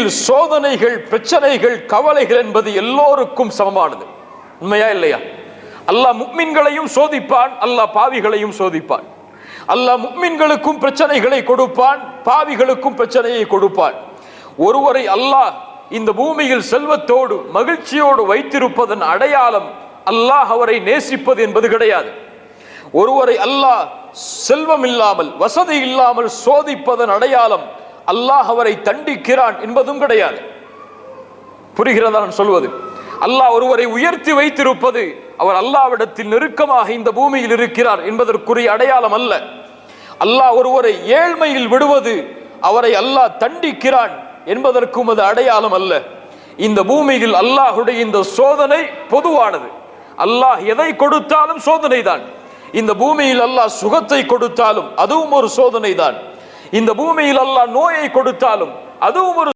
பூமியில் சோதனைகள், பிரச்சனைகள், கவலைகள் என்பது எல்லோருக்கும் சமமானது. உண்மையா இல்லையா? அல்லாஹ் முக்மின்களையும் சோதிப்பான், அல்லாஹ் பாவிகளையும் சோதிப்பான். அல்லாஹ் முக்மின்களுக்கும் பிரச்சனைகளை கொடுப்பான், பாவிகளுக்கும் பிரச்சனையை கொடுப்பான். ஒருவரை அல்லாஹ் இந்த பூமியில் செல்வத்தோடு மகிழ்ச்சியோடு வைத்திருப்பதன் அடையாளம் அல்லாஹ் அவரை நேசிப்பது என்பது கிடையாது. ஒருவரை அல்லாஹ் செல்வம் இல்லாமல், வசதி இல்லாமல் சோதிப்பதன் அடையாளம் அல்லாஹ் அவரை தண்டிக்கிறான் என்பதும் கிடையாது. புரிகிறதா நான் சொல்வது? அல்லாஹ் ஒருவரை உயர்த்தி வைத்திருப்பது அவர் அல்லாஹ்விடத்தில் நெருக்கமாக இந்த பூமியில் இருக்கிறார் என்பதற்குரிய அடையாளம் அல்ல. அல்லாஹ் ஒருவரை ஏழ்மையில் விடுவது அவரை அல்லாஹ் தண்டிக்கிறான் என்பதற்கும் அது அடையாளம் அல்ல. இந்த பூமியில் அல்லாஹுடைய இந்த சோதனை பொதுவானது. அல்லாஹ் எதை கொடுத்தாலும் சோதனை தான். இந்த பூமியில் அல்லாஹ் சுகத்தை கொடுத்தாலும் அதுவும் ஒரு சோதனை தான். இந்த பூமியில் அல்லாஹ் நோயை கொடுத்தாலும் அதுவும் ஒரு